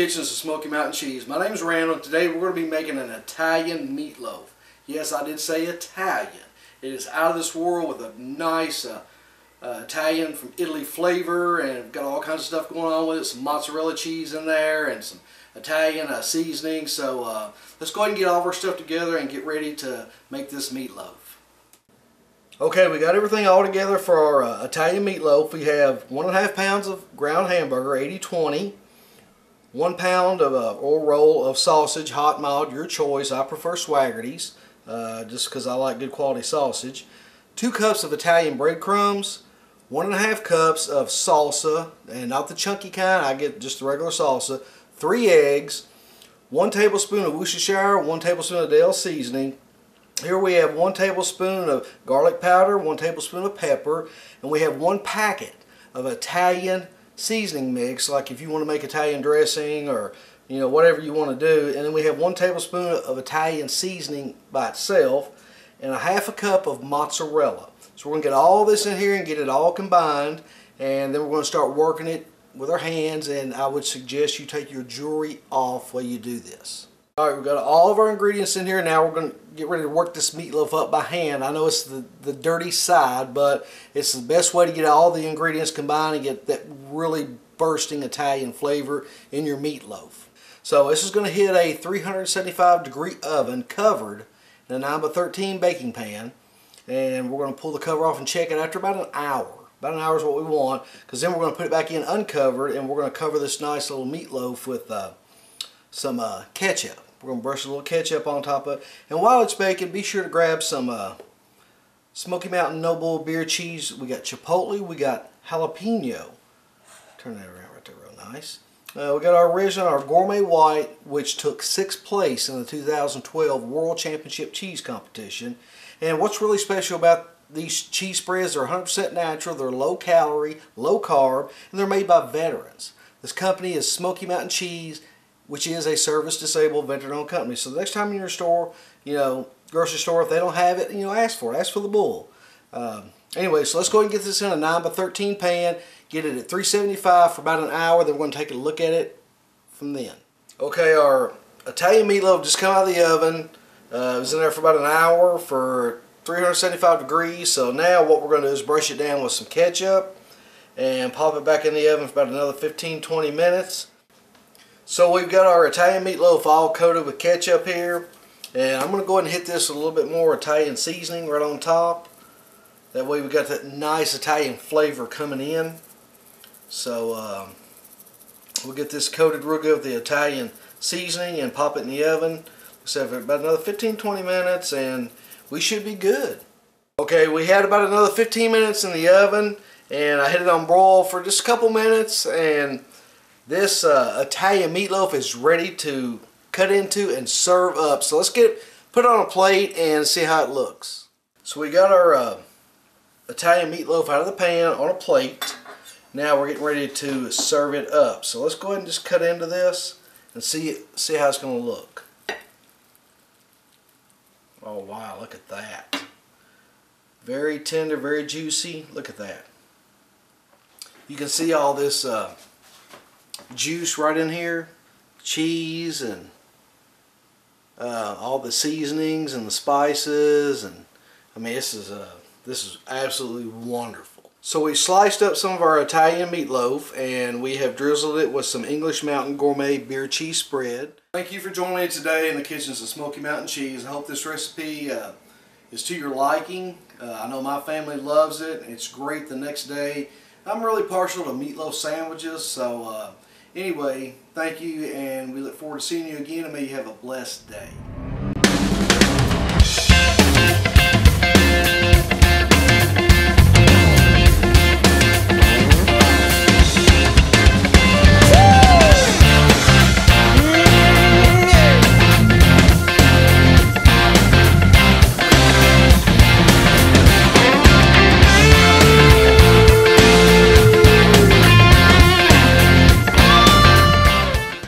Kitchens of Smoky Mountain Cheese. My name is Randall. Today we're going to be making an Italian meatloaf. Yes, I did say Italian. It is out of this world with a nice Italian from Italy flavor, and got all kinds of stuff going on with it. Some mozzarella cheese in there and some Italian seasoning. So let's go ahead and get all of our stuff together and get ready to make this meatloaf. Okay, we got everything all together for our Italian meatloaf. We have 1.5 pounds of ground hamburger, 80/20. 1 pound of or roll of sausage, hot, mild, your choice. I prefer Swaggerty's just because I like good quality sausage. 2 cups of Italian breadcrumbs. 1.5 cups of salsa, and not the chunky kind. I get just the regular salsa. 3 eggs. 1 tablespoon of Worcestershire. 1 tablespoon of Dale seasoning. Here we have 1 tablespoon of garlic powder, 1 tablespoon of pepper, and we have 1 packet of Italian seasoning mix, like if you want to make Italian dressing or whatever you want to do. And then we have 1 tablespoon of Italian seasoning by itself, and 1/2 cup of mozzarella. So we're going to get all this in here and get it all combined, and then we're going to start working it with our hands, and I would suggest you take your jewelry off while you do this. Alright, we've got all of our ingredients in here. Now we're going to get ready to work this meatloaf up by hand. I know it's the dirty side, but it's the best way to get all the ingredients combined and get that really bursting Italian flavor in your meatloaf. So this is going to hit a 375-degree oven covered in a 9x13 baking pan, and we're going to pull the cover off and check it after about an hour. About an hour is what we want, because then we're going to put it back in uncovered, and we're going to cover this nice little meatloaf with some ketchup. We're going to brush a little ketchup on top of it. And while it's baking, be sure to grab some Smoky Mountain Noble beer cheese. We got chipotle, we got jalapeno. Turn that around right there real nice. We got our original, our gourmet white, which took 6th place in the 2012 World Championship Cheese Competition. And what's really special about these cheese spreads, they're 100% natural, they're low calorie, low carb, and they're made by veterans. This company is Smoky Mountain Cheese, which is a service-disabled, veteran-owned company. So the next time you're in your store, grocery store, if they don't have it, ask for it. Ask for the bull. Anyway, so let's go ahead and get this in a 9x13 pan. Get it at 375 for about an hour. Then we're going to take a look at it from then. Okay, our Italian meatloaf just come out of the oven. It was in there for about an hour for 375 degrees. So now what we're going to do is brush it down with some ketchup and pop it back in the oven for about another 15-20 minutes. So we've got our Italian meatloaf all coated with ketchup here, and I'm going to go ahead and hit this with a little bit more Italian seasoning right on top. That way we got that nice Italian flavor coming in. So we'll get this coated real good with the Italian seasoning and pop it in the oven. So for about another 15-20 minutes, and we should be good. Okay, we had about another 15 minutes in the oven, and I had it on broil for just a couple minutes, and this Italian meatloaf is ready to cut into and serve up. So let's put it on a plate and see how it looks. So we got our Italian meatloaf out of the pan on a plate. Now we're getting ready to serve it up. So let's go ahead and just cut into this and see how it's going to look. Oh wow, look at that. Very tender, very juicy. Look at that. You can see all this juice right in here, cheese and all the seasonings and the spices, and I mean this is absolutely wonderful. So we sliced up some of our Italian meatloaf, and we have drizzled it with some English Mountain Gourmet beer cheese spread. Thank you for joining me today in the kitchens of Smoky Mountain Cheese. I hope this recipe is to your liking. I know my family loves it. It's great the next day. I'm really partial to meatloaf sandwiches, so anyway, thank you, and we look forward to seeing you again, and may you have a blessed day.